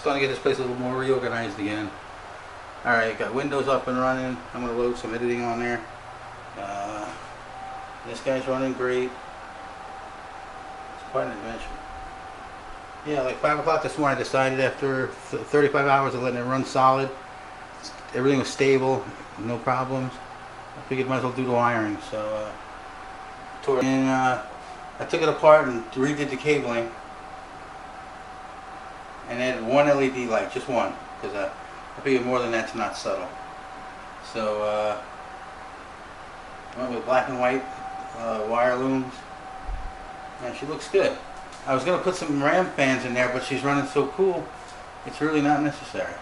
starting to get this place a little more reorganized again. Alright, got Windows up and running. I'm going to load some editing on there. This guy's running great. It's quite an adventure. Yeah, like 5 o'clock this morning I decided after 35 hours of letting it run solid, everything was stable, no problems. I figured might as well do the wiring, so I took it apart and redid the cabling and added one LED light, just one, because I figured more than that's not subtle. So I went with black and white wire looms, and she looks good. I was going to put some RAM fans in there, but she's running so cool, it's really not necessary.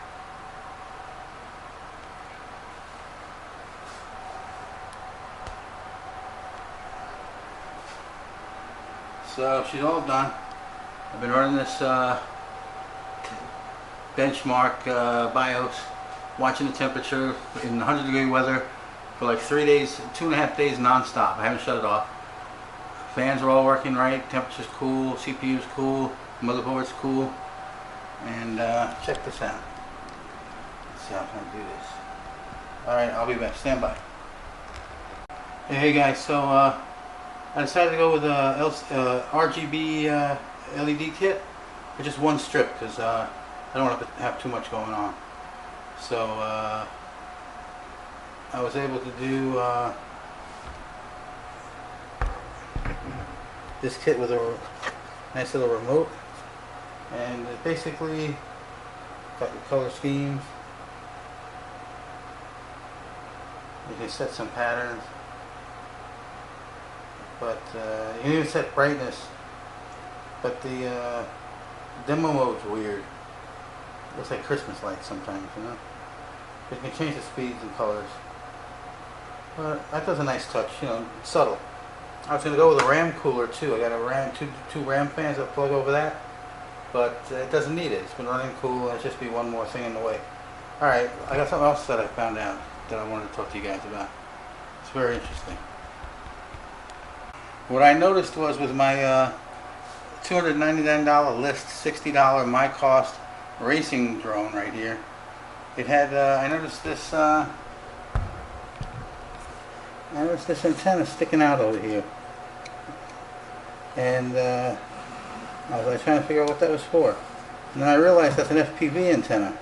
So she's all done. I've been running this benchmark BIOS, watching the temperature in 100-degree weather for like 3 days, 2.5 days non-stop. I haven't shut it off. Fans are all working right, temperature's cool, CPU's cool, motherboard's cool. And check this out. Let's see how I'm going to do this. Alright, I'll be back. Stand by. Hey guys, so I decided to go with a RGB LED kit for just one strip because I don't want to have too much going on. So I was able to do this kit with a nice little remote, and it basically got the color schemes. You can set some patterns, but you can even set brightness, but the demo mode's weird. It looks like Christmas lights sometimes, you know. You can change the speeds and colors. But that does a nice touch, you know, subtle. I was going to go with a RAM cooler too. I got a RAM, two RAM fans that plug over that, but it doesn't need it. It's been running cool, and it's just be one more thing in the way. Alright, I got something else that I found out that I wanted to talk to you guys about. It's very interesting. What I noticed was with my $299 list, $60 my cost racing drone right here, it had, I noticed this antenna sticking out over here, and I was like trying to figure out what that was for, and then I realized that's an FPV antenna,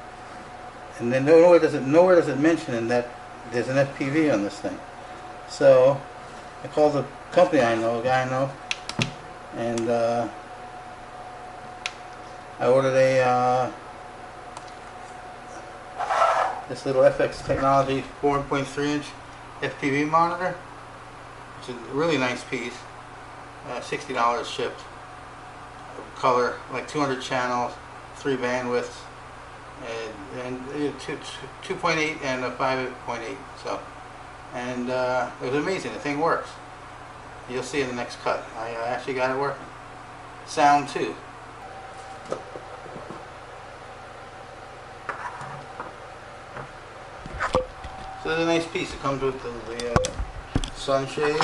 and then nowhere does it mention that there's an FPV on this thing. So I called the company I know, a guy I know, and I ordered this little FX Technology 4.3-inch FPV monitor. It's a really nice piece. $60 shipped. Color, like 200 channels, 3 bandwidths, and 2.8 and a 5.8. So, and it was amazing. The thing works. You'll see in the next cut. I actually got it working. Sound too. So there's a nice piece. It comes with the sunshade.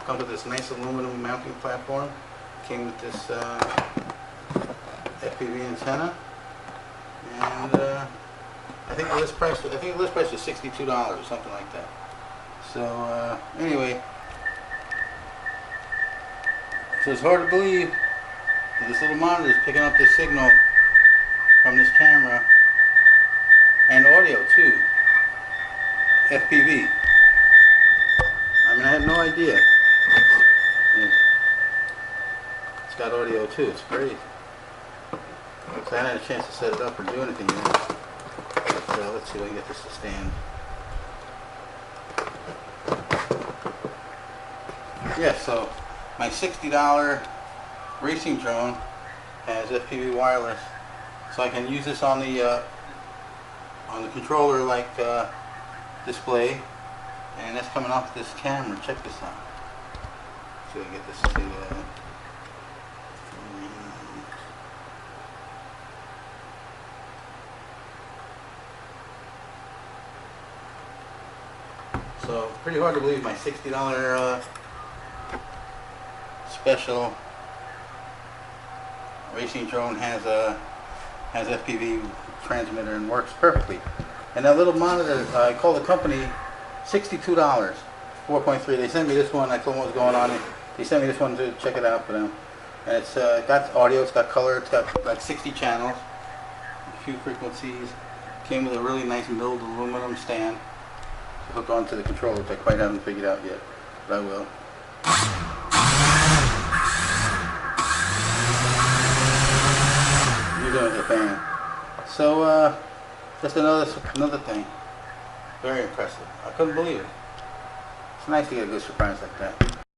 Comes with this nice aluminum mounting platform. Came with this FPV antenna, and I think the list price was $62 or something like that. So anyway, so it's hard to believe that this little monitor is picking up this signal from this camera and audio too. FPV. I mean, I had no idea. It's got audio too. It's great. So I hadn't had a chance to set it up or do anything yet. But let's see if I can get this to stand. Yeah, so my $60 racing drone has FPV wireless, so I can use this on the controller like display, and that's coming off this camera. Check this out. See if I can get this to so pretty hard to believe my $60 special racing drone has has FPV transmitter and works perfectly. And that little monitor, I called the company, $62, 4.3. They sent me this one. I told them what was going on. They sent me this one to check it out for them. And it's got audio, it's got color, it's got like 60 channels, a few frequencies. Came with a really nice milled aluminum stand to hook onto the controller, which I quite haven't figured out yet, but I will. You're doing the fan. So just another thing. Very impressive. I couldn't believe it. It's nice to get a good surprise like that.